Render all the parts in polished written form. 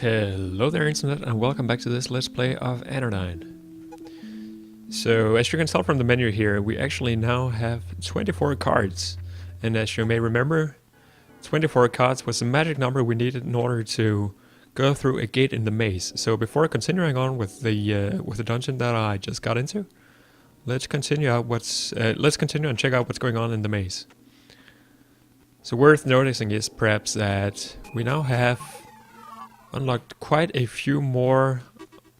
Hello there Internet and welcome back to this Let's Play of Anodyne. So as you can tell from the menu here, we actually now have 24 cards. And as you may remember, 24 cards was the magic number we needed in order to go through a gate in the maze. So before continuing on with the dungeon that I just got into, let's continue and check out what's going on in the maze. So worth noticing is perhaps that we now have unlocked quite a few more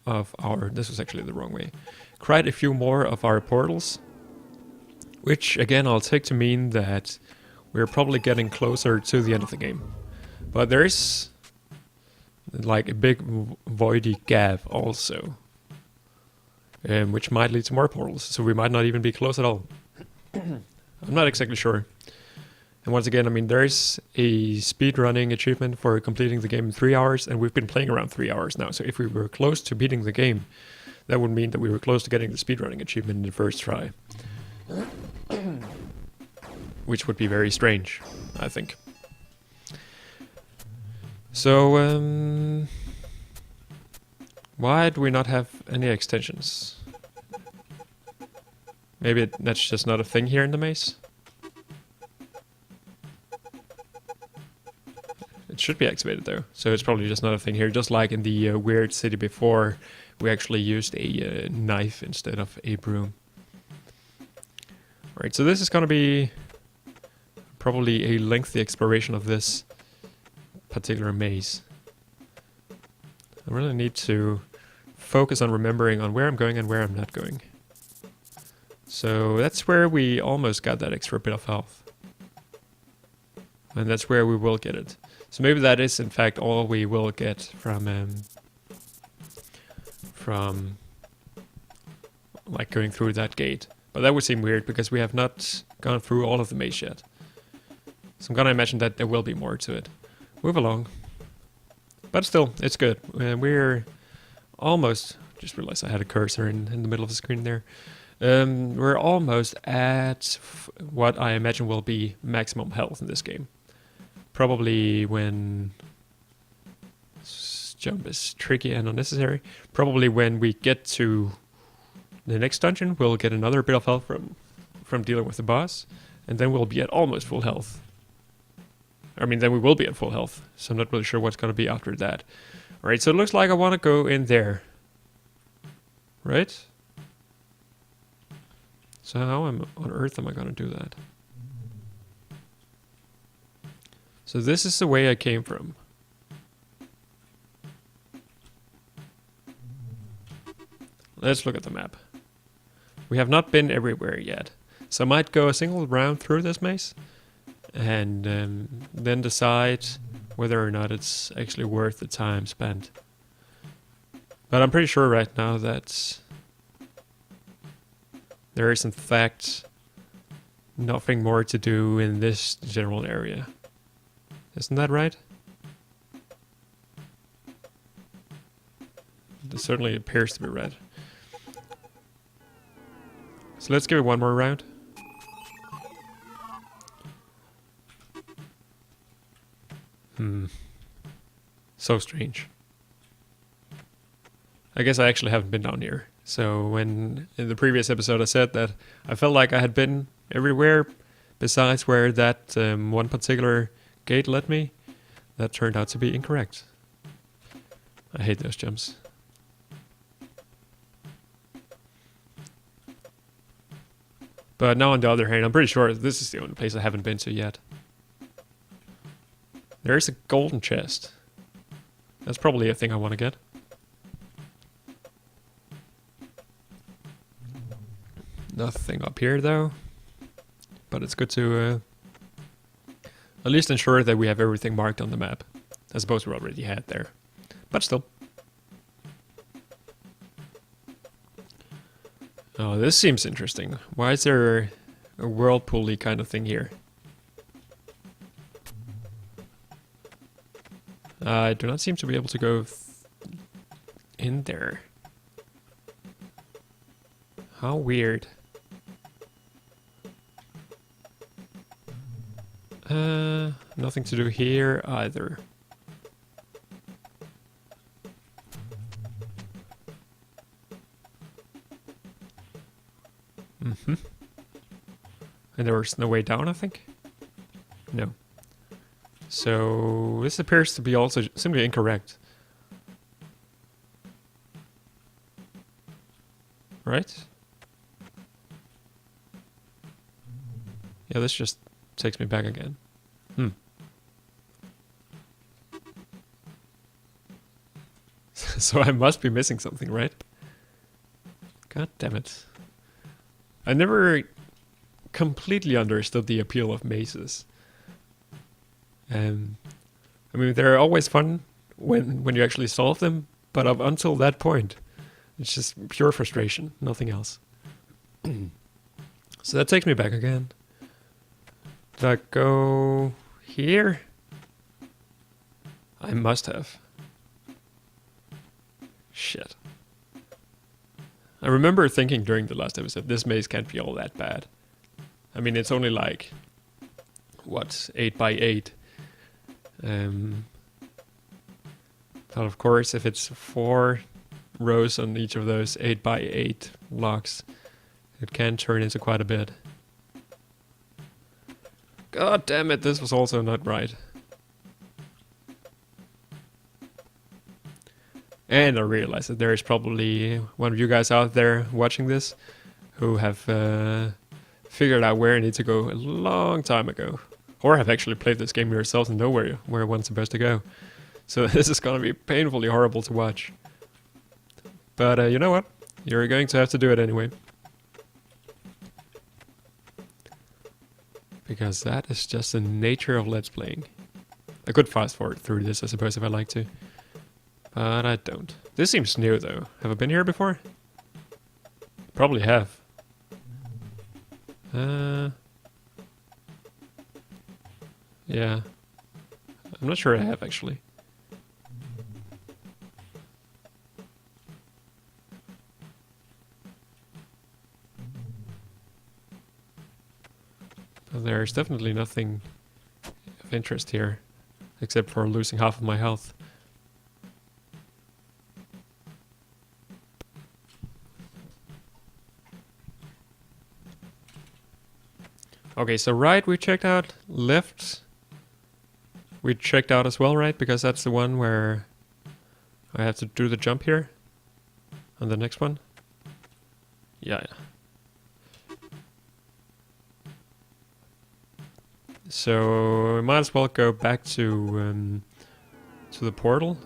of our... This was actually the wrong way. Quite a few more of our portals. Which, again, I'll take to mean that we're probably getting closer to the end of the game. But there is like a big voidy gap also. Which might lead to more portals. So we might not even be close at all. I'm not exactly sure. And once again, I mean, there's a speedrunning achievement for completing the game in 3 hours, and we've been playing around 3 hours now. So if we were close to beating the game, that would mean that we were close to getting the speedrunning achievement in the first try. Which would be very strange, I think. So, why do we not have any extensions? Maybe that's just not a thing here in the maze? It should be activated though, so it's probably just not a thing here, just like in the weird city before, we actually used a knife instead of a broom. Alright, so this is gonna be probably a lengthy exploration of this particular maze. I really need to focus on remembering on where I'm going and where I'm not going. So that's where we almost got that extra bit of health. And that's where we will get it. So maybe that is in fact all we will get from like going through that gate. But that would seem weird because we have not gone through all of the maze yet. So I'm gonna imagine that there will be more to it. Move along. But still, it's good. We're almost... Just realized I had a cursor in the middle of the screen there. We're almost at what I imagine will be maximum health in this game. Probably when this jump is tricky and unnecessary. Probably when we get to the next dungeon, we'll get another bit of health from dealing with the boss, and then we'll be at almost full health. I mean, then we will be at full health, so I'm not really sure what's going to be after that. Alright, so it looks like I want to go in there. Right? So how on earth am I going to do that? So this is the way I came from. Let's look at the map. We have not been everywhere yet. So I might go a single round through this maze and then decide whether or not it's actually worth the time spent. But I'm pretty sure right now that there is in fact nothing more to do in this general area. Isn't that right? It certainly appears to be right. So let's give it one more round. So strange. I guess I actually haven't been down here. So when in the previous episode I said that I felt like I had been everywhere besides where that one particular gate led me, that turned out to be incorrect. I hate those jumps. But now on the other hand, I'm pretty sure this is the only place I haven't been to yet. There's a golden chest. That's probably a thing I want to get. Nothing up here though. But it's good to at least ensure that we have everything marked on the map. I suppose we already had there. But still. Oh, this seems interesting. Why is there a whirlpool-y kind of thing here? I do not seem to be able to go in there. How weird. Nothing to do here either. And there was no way down, I think? No. So this appears to be also simply incorrect. Right? Yeah, this just takes me back again. So I must be missing something, right? God damn it. I never completely understood the appeal of mazes. I mean, they're always fun when you actually solve them, but up until that point, it's just pure frustration, nothing else. So that takes me back again. Did I go here? I must have. Shit. I remember thinking during the last episode, this maze can't be all that bad. I mean, it's only like, what, 8 by 8. But of course, if it's 4 rows on each of those 8 by 8 blocks, it can turn into quite a bit. God damn it, this was also not right. And I realized that there is probably one of you guys out there watching this who have figured out where I need to go a long time ago. Or have actually played this game yourselves and know where one's supposed to go. So this is gonna be painfully horrible to watch. But you know what? You're going to have to do it anyway. Because that is just the nature of Let's Playing. I could fast forward through this, I suppose, if I like to. But I don't. This seems new, though. Have I been here before? Probably have. Yeah. I'm not sure I have, actually. But there's definitely nothing of interest here, except for losing half of my health. Okay, so right we checked out, left we checked out as well, right? Because that's the one where I have to do the jump here on the next one. Yeah. So we might as well go back to the portal.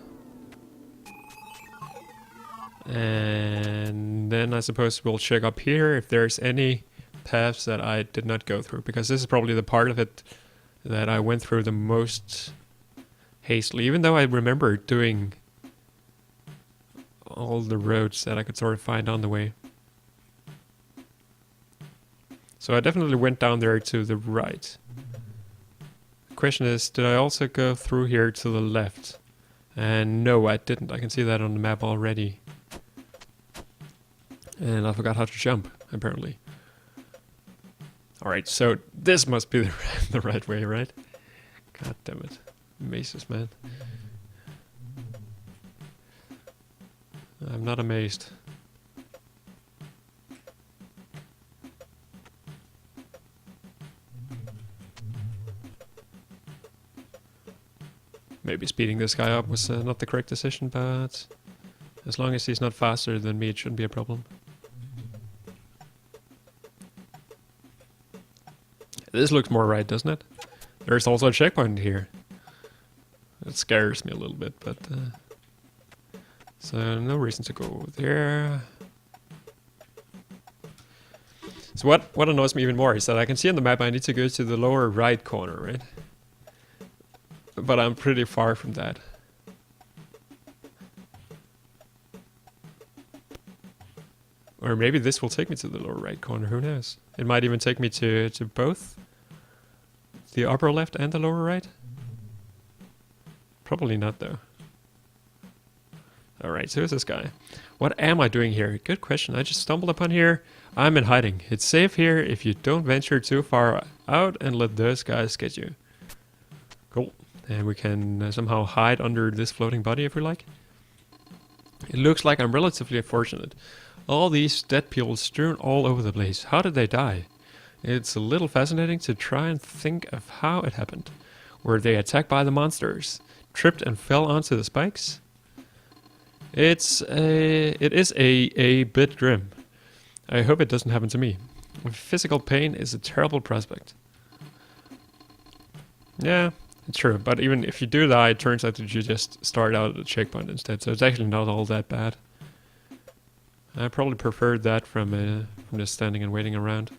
And then I suppose we'll check up here if there's any paths that I did not go through, because this is probably the part of it that I went through the most hastily, even though I remember doing all the roads that I could sort of find on the way. So I definitely went down there to the right. The question is, did I also go through here to the left? And no, I didn't. I can see that on the map already. And I forgot how to jump, apparently. Alright, so this must be the right way, right? God damn it. Mazes, man. I'm not amazed. Maybe speeding this guy up was not the correct decision, but as long as he's not faster than me, it shouldn't be a problem. This looks more right, doesn't it? There's also a checkpoint here. It scares me a little bit, but... so no reason to go there. So what annoys me even more is that I can see on the map I need to go to the lower right corner, right? But I'm pretty far from that. Or maybe this will take me to the lower right corner, who knows? It might even take me to both the upper left and the lower right. Probably not, though. Alright, so who's this guy? What am I doing here? Good question. I just stumbled upon here. I'm in hiding. It's safe here if you don't venture too far out and let those guys get you. Cool. And we can somehow hide under this floating body if we like. It looks like I'm relatively fortunate. All these dead people strewn all over the place. How did they die? It's a little fascinating to try and think of how it happened. Were they attacked by the monsters? Tripped and fell onto the spikes? It is a bit grim. I hope it doesn't happen to me. Physical pain is a terrible prospect. Yeah, it's true, but even if you do die, it turns out that you just start out at a checkpoint instead, so it's actually not all that bad. I probably preferred that from just standing and waiting around.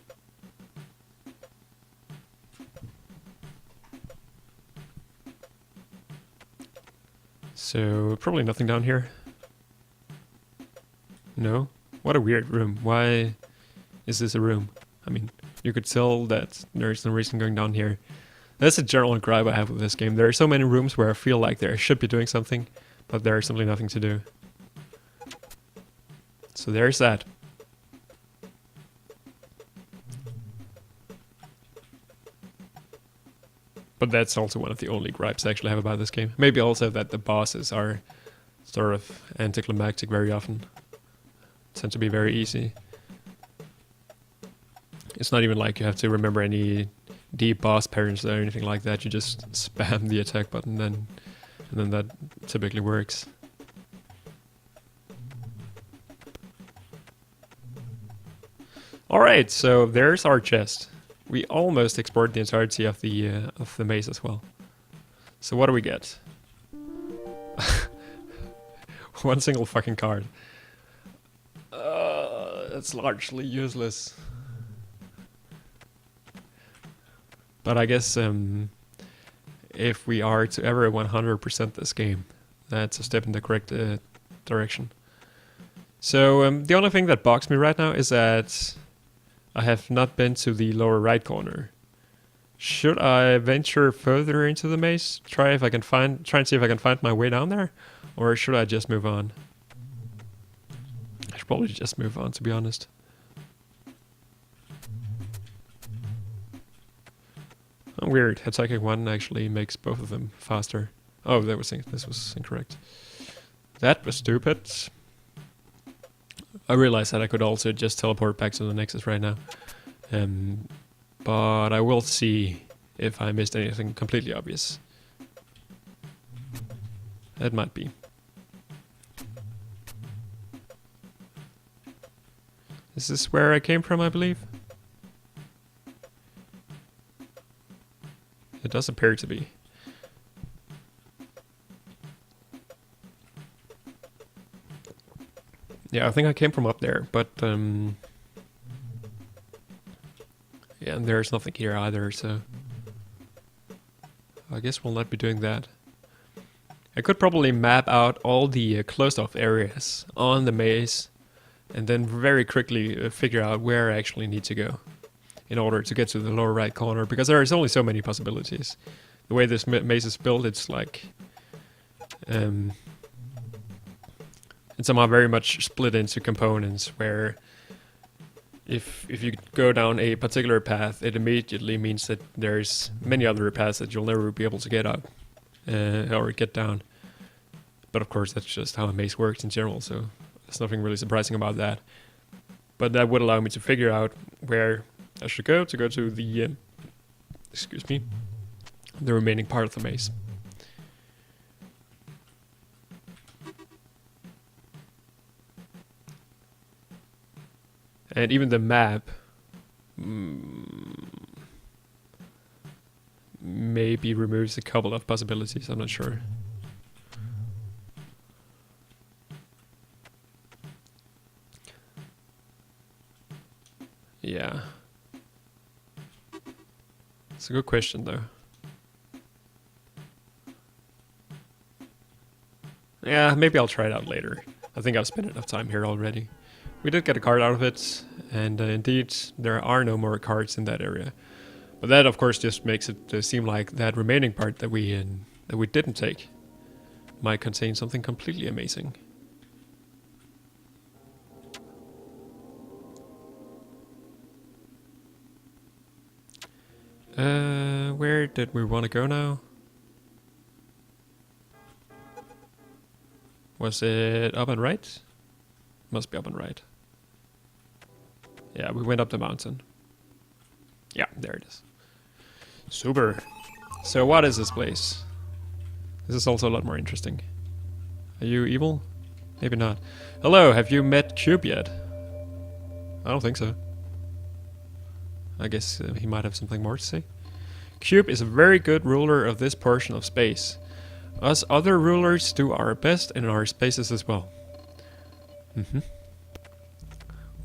So, probably nothing down here. No? What a weird room. Why is this a room? I mean, you could tell that there's no reason going down here. That's a general gripe I have with this game. There are so many rooms where I feel like there should be doing something, but there is simply nothing to do. So there's that. But that's also one of the only gripes I actually have about this game. Maybe also that the bosses are sort of anticlimactic very often. Tend to be very easy. It's not even like you have to remember any deep boss patterns or anything like that. You just spam the attack button and then that typically works. Alright, so there's our chest. We almost explored the entirety of the maze as well. So what do we get? One single fucking card. That's largely useless. But I guess if we are to ever 100% this game, that's a step in the correct direction. So the only thing that bugs me right now is that I have not been to the lower right corner. Should I venture further into the maze? Try and see if I can find my way down there? Or should I just move on? I should probably just move on, to be honest. Oh, weird. Attacking one actually makes both of them faster. Oh, this was incorrect. That was stupid. I realized that I could also just teleport back to the Nexus right now. But I will see if I missed anything completely obvious. That might be. Is this where I came from, I believe? It does appear to be. Yeah, I think I came from up there, but yeah, and there's nothing here either, so I guess we'll not be doing that. I could probably map out all the closed off areas on the maze and then very quickly figure out where I actually need to go in order to get to the lower right corner, because there is only so many possibilities. The way this maze is built, it's like it's somehow very much split into components where if you go down a particular path, it immediately means that there's many other paths that you'll never be able to get up or get down. But of course, that's just how a maze works in general, so there's nothing really surprising about that. But that would allow me to figure out where I should go to the excuse me, the remaining part of the maze. And even the map maybe removes a couple of possibilities, I'm not sure. Yeah. It's a good question though. Yeah, maybe I'll try it out later. I think I've spent enough time here already. We did get a card out of it, and indeed, there are no more cards in that area. But that, of course, just makes it seem like that remaining part that we didn't take might contain something completely amazing. Where did we want to go now? Was it up and right? Must be up and right. Yeah, we went up the mountain. Yeah, there it is. Super. So what is this place? This is also a lot more interesting. Are you evil? Maybe not. Hello, have you met Cube yet? I don't think so. I guess he might have something more to say. Cube is a very good ruler of this portion of space. Us other rulers do our best in our spaces as well.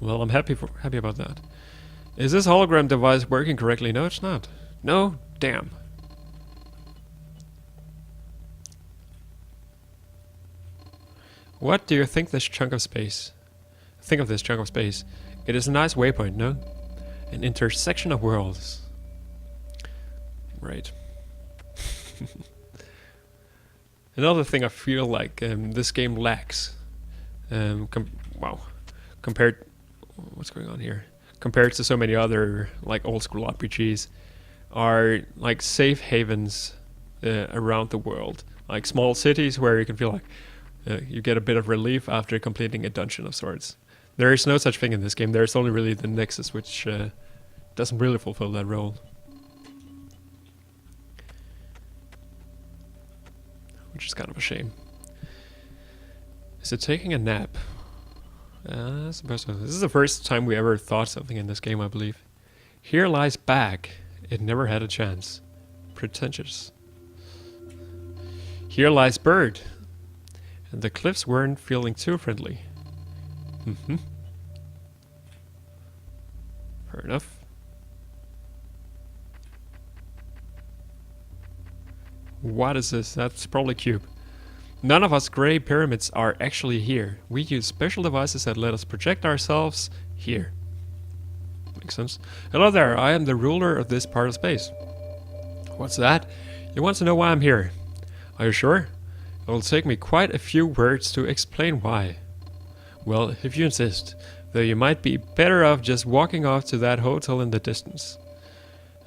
Well, I'm happy about that. Is this hologram device working correctly? No, it's not. No? Damn. What do you think this chunk of space? Think of this chunk of space. It is a nice waypoint, no? An intersection of worlds. Right. Another thing I feel like this game lacks. Wow. Compared... What's going on here? Compared to so many other like old school RPGs, are like safe havens around the world. Like small cities where you can feel like you get a bit of relief after completing a dungeon of sorts. There is no such thing in this game. There's only really the Nexus, which doesn't really fulfill that role. Which is kind of a shame. Is it taking a nap? I suppose so. This is the first time we ever thought something in this game, I believe. Here lies back. It never had a chance. Pretentious. Here lies bird. And the cliffs weren't feeling too friendly. Fair enough. What is this? That's probably Cube. None of us grey pyramids are actually here. We use special devices that let us project ourselves here. Makes sense. Hello there, I am the ruler of this part of space. What's that? You want to know why I'm here? Are you sure? It will take me quite a few words to explain why. Well, if you insist, though you might be better off just walking off to that hotel in the distance.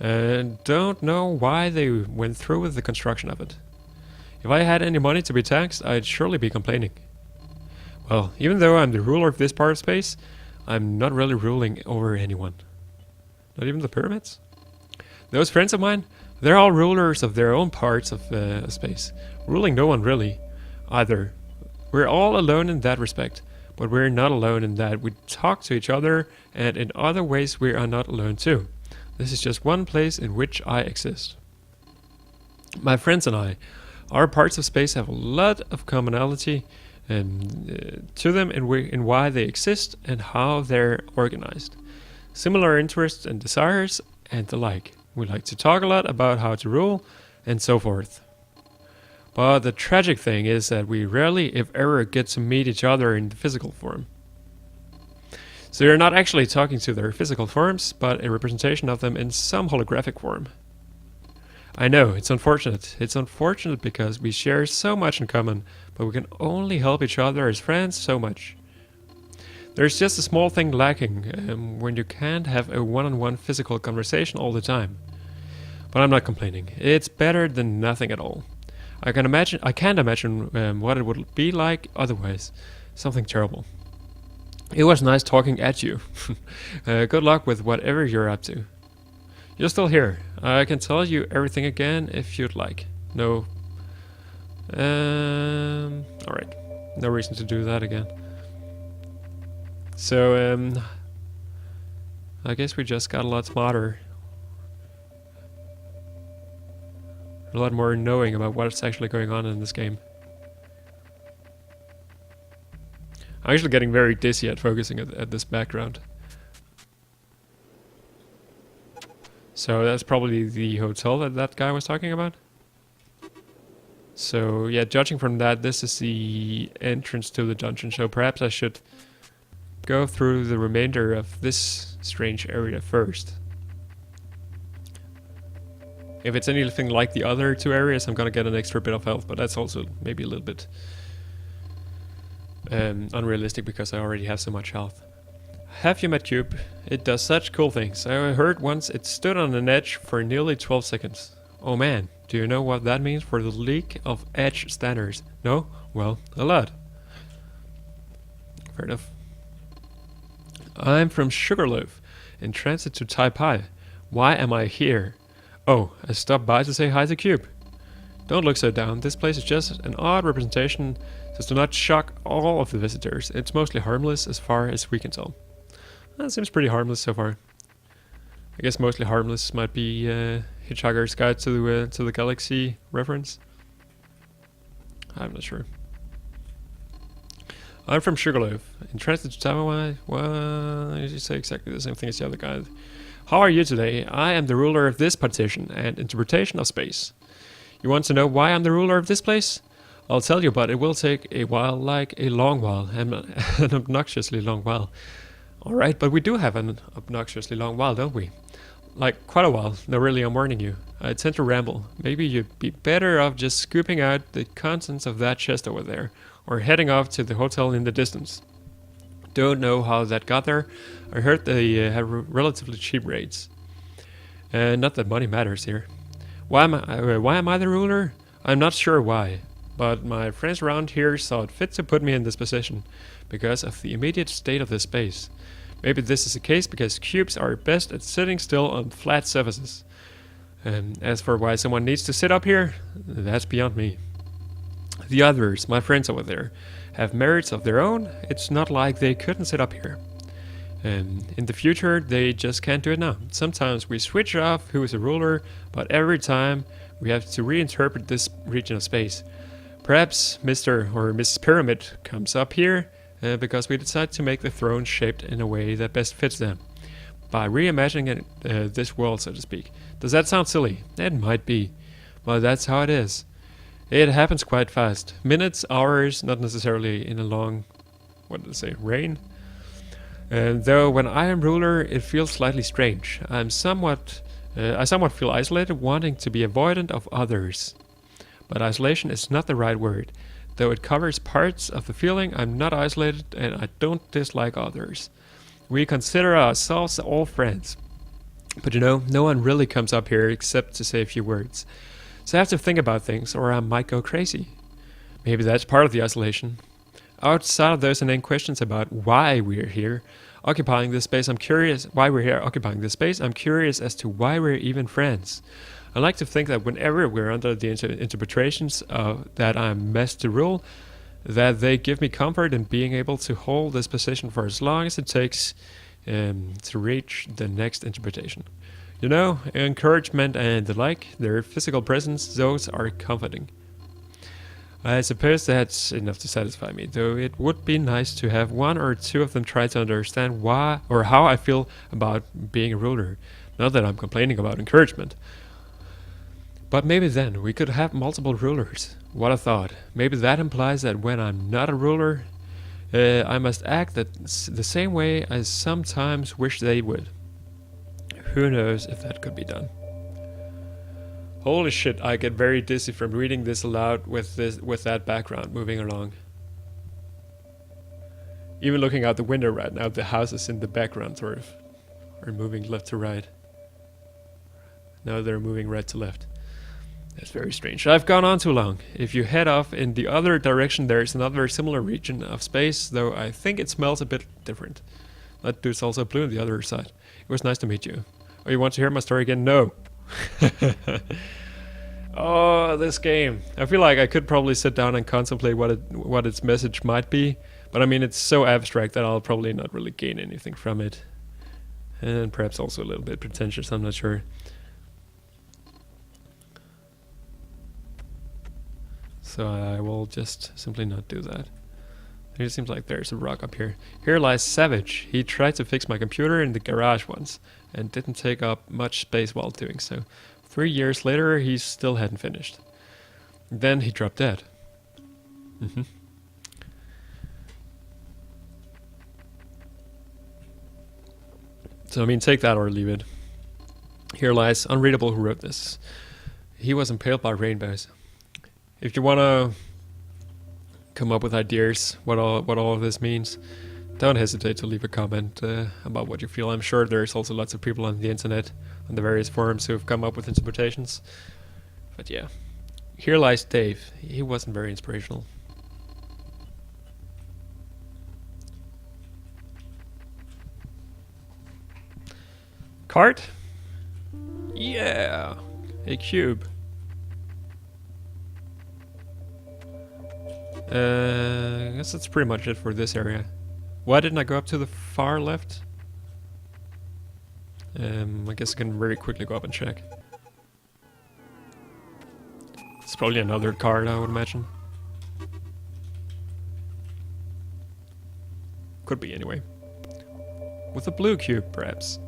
Don't know why they went through with the construction of it. If I had any money to be taxed, I'd surely be complaining. Well, even though I'm the ruler of this part of space, I'm not really ruling over anyone. Not even the pyramids? Those friends of mine, they're all rulers of their own parts of space, ruling no one really, either. We're all alone in that respect, but we're not alone in that we talk to each other, and in other ways we are not alone too. This is just one place in which I exist. My friends and I, our parts of space have a lot of commonality to them in why they exist and how they're organized. Similar interests and desires and the like. We like to talk a lot about how to rule and so forth. But the tragic thing is that we rarely, if ever, get to meet each other in the physical form. So you're not actually talking to their physical forms, but a representation of them in some holographic form. I know, it's unfortunate. It's unfortunate because we share so much in common, but we can only help each other as friends so much. There's just a small thing lacking when you can't have a one-on-one physical conversation all the time. But I'm not complaining. It's better than nothing at all. I can't imagine what it would be like otherwise. Something terrible. It was nice talking at you. Good luck with whatever you're up to. You're still here. I can tell you everything again if you'd like. No. Alright. No reason to do that again. So, I guess we just got a lot smarter. A lot more knowing about what's actually going on in this game. I'm actually getting very dizzy at focusing at this background. So that's probably the hotel that guy was talking about. So yeah, judging from that, this is the entrance to the dungeon. So perhaps I should go through the remainder of this strange area first. If it's anything like the other two areas, I'm gonna get an extra bit of health, but that's also maybe a little bit unrealistic because I already have so much health. Have you met Cube? It does such cool things. I heard once it stood on an edge for nearly 12 seconds. Oh man, do you know what that means for the League of Edge standards? No? Well, a lot. Fair enough. I'm from Sugarloaf, in transit to Taipei. Why am I here? Oh, I stopped by to say hi to Cube. Don't look so down. This place is just an odd representation, so as to not shock all of the visitors. It's mostly harmless as far as we can tell. That seems pretty harmless so far. I guess mostly harmless might be Hitchhiker's Guide to the Galaxy reference. I'm not sure. I'm from Sugarloaf. Interested to tell why? Well, you say exactly the same thing as the other guy. How are you today? I am the ruler of this partition and interpretation of space. You want to know why I'm the ruler of this place? I'll tell you, but it will take a while, like a long while, and an obnoxiously long while. Alright, but we do have an obnoxiously long while, don't we? Like, quite a while. No, really, I'm warning you. I tend to ramble. Maybe you'd be better off just scooping out the contents of that chest over there, or heading off to the hotel in the distance. Don't know how that got there. I heard they have relatively cheap rates. Not that money matters here. Why am I the ruler? I'm not sure why, but my friends around here saw it fit to put me in this position, because of the immediate state of this space. Maybe this is the case because cubes are best at sitting still on flat surfaces. As for why someone needs to sit up here, that's beyond me. The others, my friends over there, have merits of their own. It's not like they couldn't sit up here. In the future, they just can't do it now. Sometimes we switch off who is a ruler, but every time we have to reinterpret this region of space. Perhaps Mr. or Mrs. Pyramid comes up here because we decide to make the throne shaped in a way that best fits them. By reimagining this world, so to speak. Does that sound silly? It might be. But that's how it is. It happens quite fast. Minutes, hours, not necessarily in a long, reign. And though when I am ruler, it feels slightly strange. I somewhat feel isolated, wanting to be avoidant of others. But isolation is not the right word. Though it covers parts of the feeling, I'm not isolated and I don't dislike others. We consider ourselves all friends. But no one really comes up here except to say a few words. So I have to think about things or I might go crazy. Maybe that's part of the isolation. Outside of those inane questions about why we're here, occupying this space, I'm curious why we're here occupying this space. I'm curious as to why we're even friends. I like to think that whenever we're under the interpretations that I'm meant to rule, that they give me comfort in being able to hold this position for as long as it takes to reach the next interpretation. Encouragement and the like, their physical presence, those are comforting. I suppose that's enough to satisfy me, though it would be nice to have one or two of them try to understand why or how I feel about being a ruler. Not that I'm complaining about encouragement. But maybe then we could have multiple rulers. What a thought. Maybe that implies that when I'm not a ruler, I must act the same way I sometimes wish they would. Who knows if that could be done. Holy shit, I get very dizzy from reading this aloud with that background moving along. Even looking out the window right now, the houses in the background sort of are moving left to right. Now they're moving right to left. That's very strange. I've gone on too long. If you head off in the other direction, there's another similar region of space, though I think it smells a bit different. That dude's also blue on the other side. It was nice to meet you. Oh, you want to hear my story again? No. Oh, this game. I feel like I could probably sit down and contemplate what its message might be, but I mean it's so abstract that I'll probably not really gain anything from it. And perhaps also a little bit pretentious, I'm not sure. So I will just simply not do that. It seems like there's a rock up here. Here lies Savage. He tried to fix my computer in the garage once, and didn't take up much space while doing so. 3 years later, he still hadn't finished. Then he dropped dead. So I mean, take that or leave it. Here lies Unreadable who wrote this. He was impaled by rainbows. If you wanna come up with ideas what all of this means, don't hesitate to leave a comment about what you feel. I'm sure there's also lots of people on the internet, on the various forums, who have come up with interpretations. But yeah. Here lies Dave. He wasn't very inspirational. Cart? Yeah! A cube. I guess that's pretty much it for this area. Why didn't I go up to the far left? I guess I can very quickly go up and check. It's probably another card, I would imagine. Could be anyway. With a blue cube, perhaps.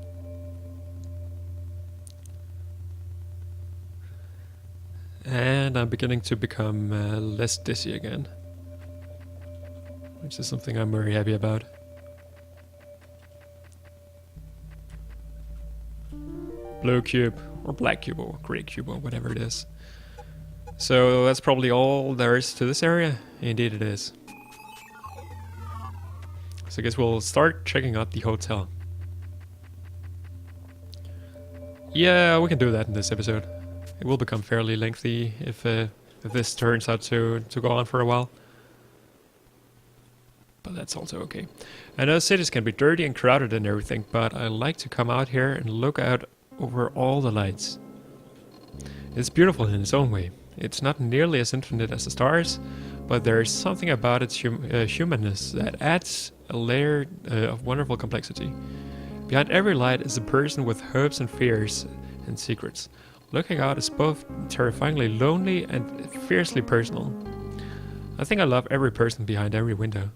And I'm beginning to become less dizzy again. Which is something I'm very happy about. Blue cube, or black cube, or grey cube, or whatever it is. So that's probably all there is to this area. Indeed it is. So I guess we'll start checking out the hotel. Yeah, we can do that in this episode. It will become fairly lengthy if this turns out to go on for a while. But that's also okay. I know cities can be dirty and crowded and everything, but I like to come out here and look out over all the lights. It's beautiful in its own way. It's not nearly as infinite as the stars, but there is something about its humanness that adds a layer of wonderful complexity. Behind every light is a person with hopes and fears and secrets. Looking out is both terrifyingly lonely and fiercely personal. I think I love every person behind every window.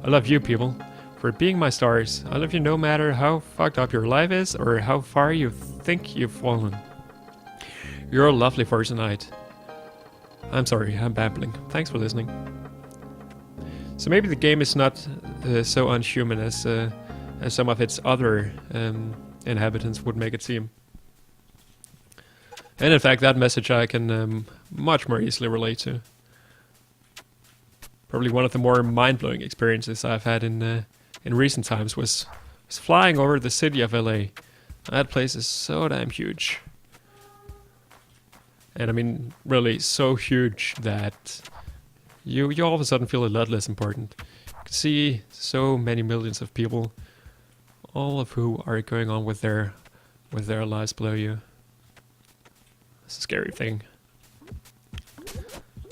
I love you people for being my stars. I love you no matter how fucked up your life is or how far you think you've fallen. You're lovely for tonight. I'm sorry, I'm babbling. Thanks for listening. So maybe the game is not so unhuman as some of its other inhabitants would make it seem. And in fact, that message I can much more easily relate to. Probably one of the more mind-blowing experiences I've had in recent times was flying over the city of LA. That place is so damn huge. And I mean, really so huge that you all of a sudden feel a lot less important. You can see so many millions of people, all of who are going on with their lives below you. It's a scary thing.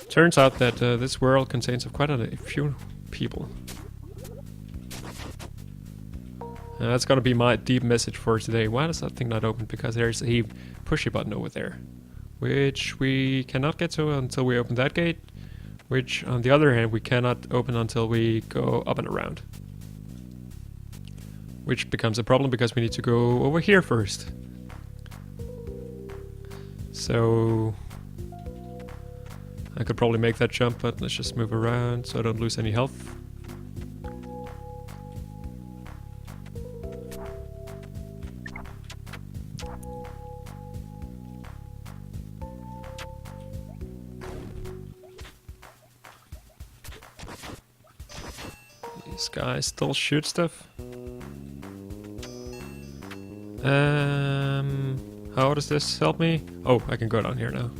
Turns out that this world contains quite a few people. That's gonna be my deep message for today. Why does that thing not open? Because there's a pushy button over there, which we cannot get to until we open that gate, which on the other hand we cannot open until we go up and around. Which becomes a problem because we need to go over here first. So I could probably make that jump, but let's just move around so I don't lose any health. These guys still shoot stuff. How does this help me? Oh, I can go down here now.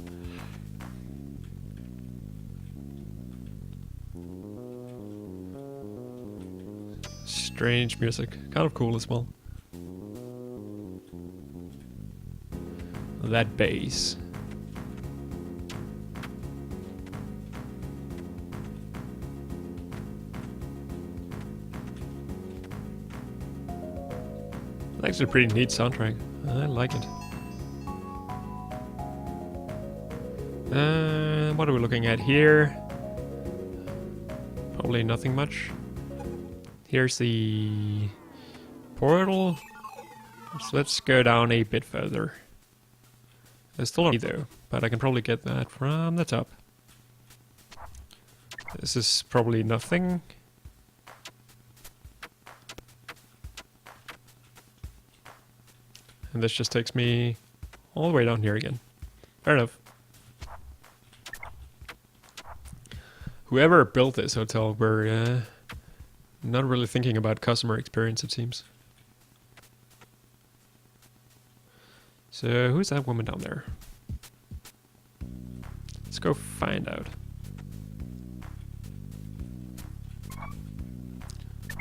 Strange music, kind of cool as well. That bass. Actually a pretty neat soundtrack. I like it. What are we looking at here? Probably nothing much. Here's the portal. So let's go down a bit further. There's still not though, but I can probably get that from the top. This is probably nothing. And this just takes me all the way down here again. Fair enough. Whoever built this hotel were not really thinking about customer experience, it seems. So who's that woman down there? Let's go find out.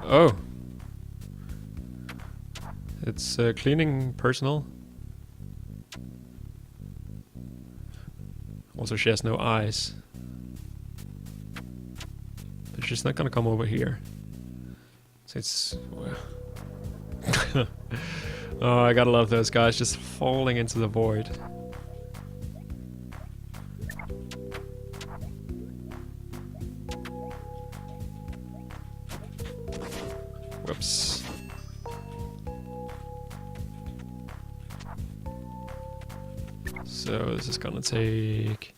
Oh. It's cleaning personnel. Also, she has no eyes. But she's not gonna come over here. So it's... oh, I gotta love those guys just falling into the void. Whoops. So this is gonna take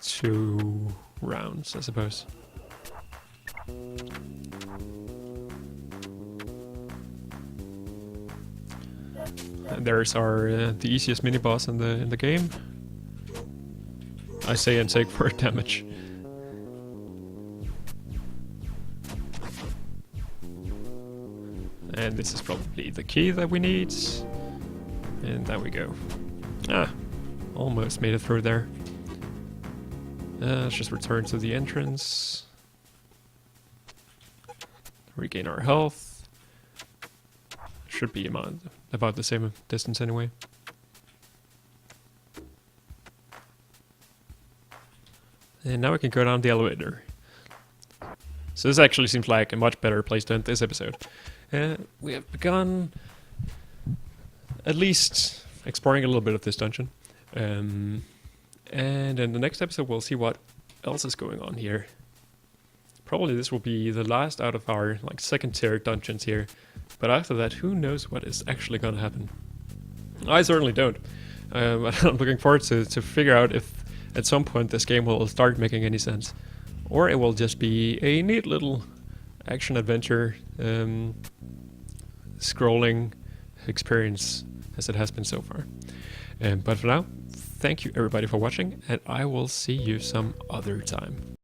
2 rounds, I suppose. And there's our the easiest mini boss in the game. I say and take 4 damage. And this is probably the key that we need. And there we go. Ah, almost made it through there. Let's just return to the entrance. Regain our health. Should be about the same distance anyway. And now we can go down the elevator. So this actually seems like a much better place to end this episode. We have begun at least exploring a little bit of this dungeon. And in the next episode we'll see what else is going on here. Probably this will be the last out of our like second tier dungeons here. But after that, who knows what is actually gonna happen. I certainly don't. I'm looking forward to figure out if at some point this game will start making any sense. Or it will just be a neat little action-adventure scrolling experience as it has been so far. But for now, thank you everybody for watching, and I will see you some other time.